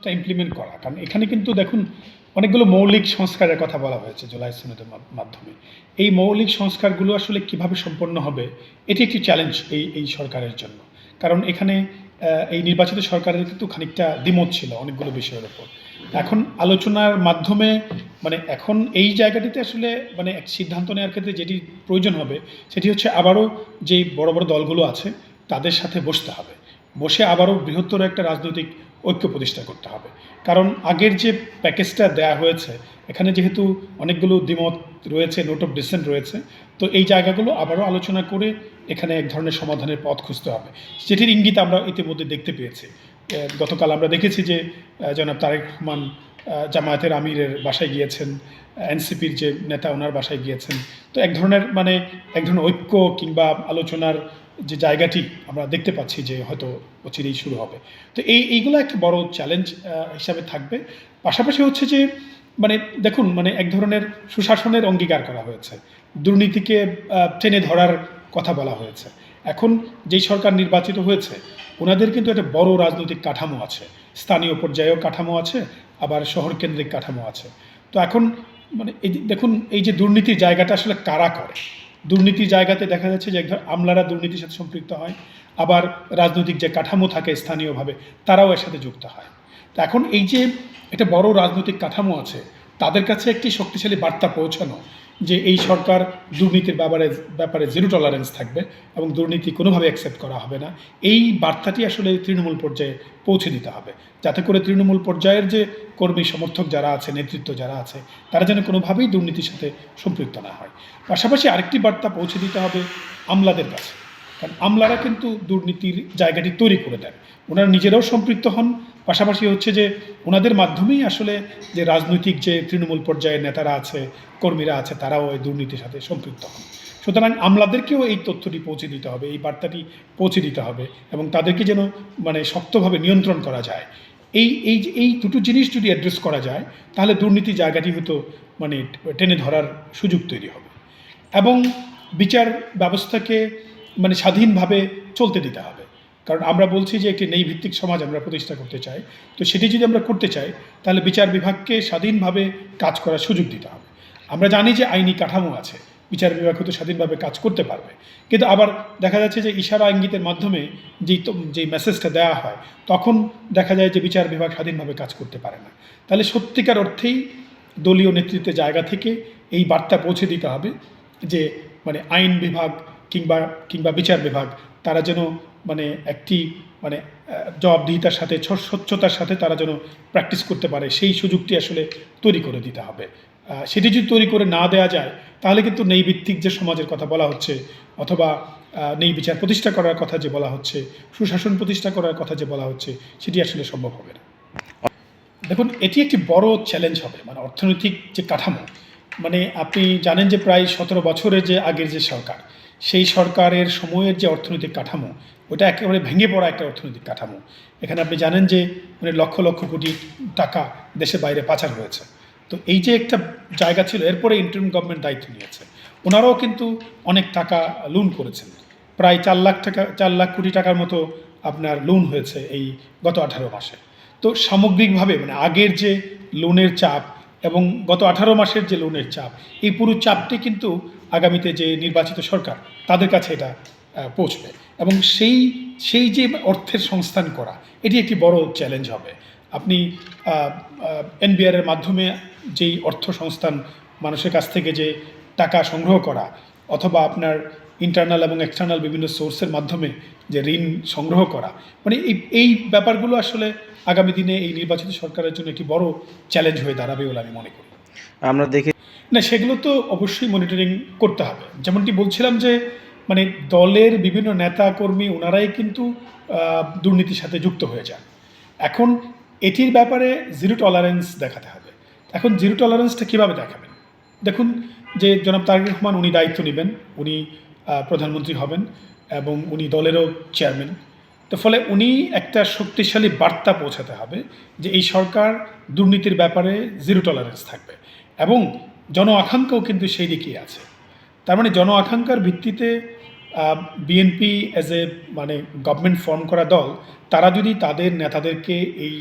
সংস্কারটা implement করা। কারণ এখানে কিন্তু দেখুন অনেকগুলো মৌলিক সংস্কারের কথা বলা হয়েছে জুলাই সনদের মাধ্যমে। এই মৌলিক সংস্কারগুলো আসলে কিভাবে সম্পন্ন হবে এটি একটি চ্যালেঞ্জ এই সরকারের জন্য। কারণ এখানে এই নির্বাচিত সরকারের কিন্তু খানিকটা দ্বিমত ছিল অনেকগুলো বিষয়ের উপর। এখন আলোচনার মাধ্যমে মানে এখন এই জায়গাটিতে আসলে মানে এক সিদ্ধান্ত নেওয়ার ক্ষেত্রে যেটি প্রয়োজন হবে সেটি হচ্ছে আবারও যেই বড় বড় দলগুলো আছে তাদের সাথে বসতে হবে। বসে আবারও বৃহত্তর একটা রাজনৈতিক ঐক্য প্রতিষ্ঠা করতে হবে। কারণ আগের যে প্যাকেজটা দেয়া হয়েছে এখানে যেহেতু অনেকগুলো দ্বিমত রয়েছে, নোট অফ ডিসেন্ট রয়েছে, তো এই জায়গাগুলো আবারও আলোচনা করে এখানে এক ধরনের সমাধানের পথ খুঁজতে হবে, যেটির ইঙ্গিত আমরা ইতিমধ্যে দেখতে পেয়েছি। গতকাল আমরা দেখেছি যে জনাব তারেক রহমান জামায়াতের আমিরের বাসায় গিয়েছেন, এনসিপির যে নেতা ওনার বাসায় গিয়েছেন। তো এক ধরনের ঐক্য কিংবা আলোচনার যে জায়গাটি আমরা দেখতে পাচ্ছি যে হয়তো অচিরেই শুরু হবে। তো এইগুলো একটা বড় চ্যালেঞ্জ হিসাবে থাকবে। পাশাপাশি হচ্ছে যে মানে দেখুন মানে এক ধরনের সুশাসনের অঙ্গীকার করা হয়েছে, দুর্নীতিকে টেনে ধরার কথা বলা হয়েছে। এখন যেই সরকার নির্বাচিত হয়েছে ওনাদের কিন্তু একটা বড় রাজনৈতিক কাঠামো আছে, স্থানীয় পর্যায়েও কাঠামো আছে, আবার শহর কেন্দ্রিক কাঠামো আছে। তো এখন মানে দেখুন এই যে দুর্নীতির জায়গাটা আসলে কারা করে, দুর্নীতির জায়গাতে দেখা যাচ্ছে যে আমলারা দুর্নীতির সাথে সম্পৃক্ত হয়, আবার রাজনৈতিক যে কাঠামো থাকে স্থানীয়ভাবে তারাও এর সাথে যুক্ত হয়। তো এখন এই যে একটা বড় রাজনৈতিক কাঠামো আছে তাদের কাছে একটি শক্তিশালী বার্তা পৌঁছানো যে এই সরকার দুর্নীতির ব্যাপারে জিরো টলারেন্স থাকবে এবং দুর্নীতি কোনোভাবে অ্যাকসেপ্ট করা হবে না, এই বার্তাটি আসলে তৃণমূল পর্যায়ে পৌঁছে দিতে হবে, যাতে করে তৃণমূল পর্যায়ের যে কর্মী সমর্থক যারা আছে, নেতৃত্ব যারা আছে, তারা যেন কোনোভাবেই দুর্নীতির সাথে সম্পৃক্ত না হয়। পাশাপাশি আরেকটি বার্তা পৌঁছে দিতে হবে আমলাদের কাছে, কারণ আমলারা কিন্তু দুর্নীতির জায়গাটি তৈরি করে দেন, ওনারা নিজেরাও সম্পৃক্ত হন। পাশাপাশি হচ্ছে যে ওনাদের মাধ্যমেই আসলে যে রাজনৈতিক যে তৃণমূল পর্যায়ের নেতারা আছে, কর্মীরা আছে, তারাও এই দুর্নীতির সাথে সম্পৃক্ত হন। সুতরাং আমলাদেরকেও এই তথ্যটি পৌঁছে দিতে হবে, এই বার্তাটি পৌঁছে দিতে হবে এবং তাদেরকে যেন মানে শক্তভাবে নিয়ন্ত্রণ করা যায়। এই দুটো জিনিস যদি অ্যাড্রেস করা যায় তাহলে দুর্নীতি জায়গাটি হয়তো মানে টেনে ধরার সুযোগ তৈরি হবে এবং বিচার ব্যবস্থাকে মানে স্বাধীনভাবে চলতে দিতে হবে। কারণ আমরা বলছি যে একটি ন্যায়ভিত্তিক সমাজ আমরা প্রতিষ্ঠা করতে চাই, তো সেটি যদি আমরা করতে চাই তাহলে বিচার বিভাগকে স্বাধীনভাবে কাজ করার সুযোগ দিতে হবে। আমরা জানি যে আইনি কাঠামো আছে, বিচার বিভাগ হয়তো স্বাধীনভাবে কাজ করতে পারবে, কিন্তু আবার দেখা যাচ্ছে যে ইশারা ইঙ্গিতের মাধ্যমে যেই মেসেজটা দেওয়া হয় তখন দেখা যায় যে বিচার বিভাগ স্বাধীনভাবে কাজ করতে পারে না। তাহলে সত্যিকার অর্থেই দলীয় নেতৃত্বের জায়গা থেকে এই বার্তা পৌঁছে দিতে হবে যে মানে আইন বিভাগ কিংবা কিংবা বিচার বিভাগ তারা যেন মানে একটি মানে জবাবদিহিতার সাথে স্বচ্ছতার সাথে তারা যেন প্র্যাকটিস করতে পারে, সেই সুযোগটি আসলে তৈরি করে দিতে হবে। সেটি যদি তৈরি করে না দেওয়া যায় তাহলে কিন্তু ন্যায়ভিত্তিক যে সমাজের কথা বলা হচ্ছে অথবা ন্যায় বিচার প্রতিষ্ঠা করার কথা যে বলা হচ্ছে, সুশাসন প্রতিষ্ঠা করার কথা যে বলা হচ্ছে, সেটি আসলে সম্ভব হবে না। দেখুন এটি একটি বড় চ্যালেঞ্জ হবে, মানে অর্থনৈতিক যে কাঠামো, মানে আপনি জানেন যে প্রায় 17 বছরের যে আগের যে সরকার, সেই সরকারের সময়ের যে অর্থনৈতিক কাঠামো ওটা একেবারে ভেঙে পড়া একটা অর্থনৈতিক কাঠামো। এখানে আপনি জানেন যে মানে লক্ষ লক্ষ কোটি টাকা দেশের বাইরে পাচার হয়েছে। তো এই যে একটা জায়গা ছিল, এরপরে ইন্টারিম গভর্নমেন্ট দায়িত্ব নিয়েছে, ওনারাও কিন্তু অনেক টাকা লোন করেছেন, প্রায় 4 লাখ কোটি টাকার মতো আপনার লোন হয়েছে এই গত 18 মাসে। তো সামগ্রিকভাবে মানে আগের যে লোনের চাপ এবং গত 18 মাসের যে লোনের চাপ, এই পুরো চাপটি কিন্তু আগামীতে যে নির্বাচিত সরকার তাদের কাছে এটা পৌঁছবে এবং সেই যে অর্থের সংস্থান করা এটি একটি বড় চ্যালেঞ্জ হবে। আপনি এনবিআরের মাধ্যমে যেই অর্থ সংস্থান, মানুষের কাছ থেকে যে টাকা সংগ্রহ করা অথবা আপনার ইন্টারনাল এবং এক্সটার্নাল বিভিন্ন সোর্সের মাধ্যমে যে ঋণ সংগ্রহ করা, মানে এই ব্যাপারগুলো আসলে আগামী দিনে এই নির্বাচিত সরকারের জন্য একটি বড় চ্যালেঞ্জ হয়ে দাঁড়াবে বলে আমি মনে করি। আমরা দেখি না, সেগুলো তো অবশ্যই মনিটরিং করতে হবে। যেমনটি বলছিলাম যে মানে দলের বিভিন্ন নেতা কর্মী ওনারাই কিন্তু দুর্নীতির সাথে যুক্ত হয়ে যান। এখন এটির ব্যাপারে জিরো টলারেন্স দেখাতে হবে। এখন জিরো টলারেন্সটা কীভাবে দেখাবেন? দেখুন যে জনাব তারেক রহমান উনি দায়িত্ব নেবেন, উনি প্রধানমন্ত্রী হবেন এবং উনি দলেরও চেয়ারম্যান। তো ফলে উনি একটা শক্তিশালী বার্তা পৌঁছাতে হবে যে এই সরকার দুর্নীতির ব্যাপারে জিরো টলারেন্স থাকবে এবং জন আকাঙ্ক্ষাও কিন্তু সেই দিকেই আছে। তার মানে জন আকাঙ্ক্ষার ভিত্তিতে বিএনপি অ্যাজ এ মানে গভর্নমেন্ট ফর্ম করা দল, তারা যদি তাদের নেতাদেরকে এই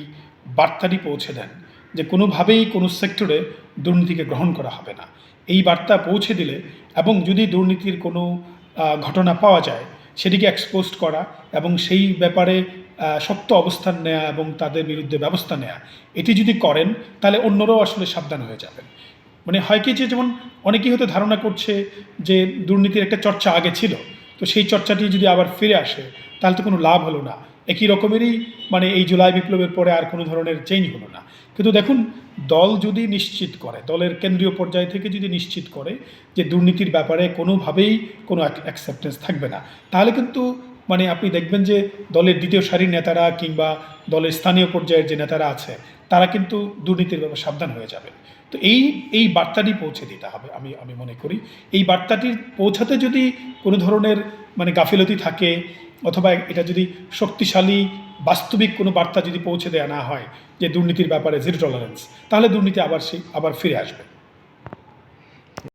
বার্তাটি পৌঁছে দেন যে কোনোভাবেই কোনো সেক্টরে দুর্নীতিকে গ্রহণ করা হবে না। এই বার্তা পৌঁছে দিলে এবং যদি দুর্নীতির কোনো ঘটনা পাওয়া যায় সেটিকে এক্সপোজড করা এবং সেই ব্যাপারে শক্ত অবস্থান নেওয়া এবং তাদের বিরুদ্ধে ব্যবস্থা নেওয়া, এটি যদি করেন তাহলে অন্যরাও আসলে সাবধান হয়ে যাবেন। মানে হয় কি যে যেমন অনেকেই হয়তো ধারণা করছে যে দুর্নীতির একটা চর্চা আগে ছিল, তো সেই চর্চাটি যদি আবার ফিরে আসে তাহলে তো কোনো লাভ হলো না, একই রকমেরই মানে এই জুলাই বিপ্লবের পরে আর কোনো ধরনের চেঞ্জ হলো না। কিন্তু দেখুন, দল যদি নিশ্চিত করে, দলের কেন্দ্রীয় পর্যায় থেকে যদি নিশ্চিত করে যে দুর্নীতির ব্যাপারে কোনোভাবেই কোনো অ্যাকসেপ্টেন্স থাকবে না, তাহলে কিন্তু মানে আপনি দেখবেন যে দলের দ্বিতীয় সারির নেতারা কিংবা দলের স্থানীয় পর্যায়ের যে নেতারা আছে তারা কিন্তু দুর্নীতির ব্যাপারে সাবধান হয়ে যাবেন। তো এই বার্তাটি পৌঁছে দিতে হবে আমি মনে করি। এই বার্তাটি পৌঁছাতে যদি কোনো ধরনের মানে গাফিলতি থাকে অথবা এটা যদি শক্তিশালী বাস্তবিক কোনো বার্তা যদি পৌঁছে দেওয়া না হয় যে দুর্নীতির ব্যাপারে জিরো টলারেন্স, তাহলে দুর্নীতি আবার ফিরে আসবে।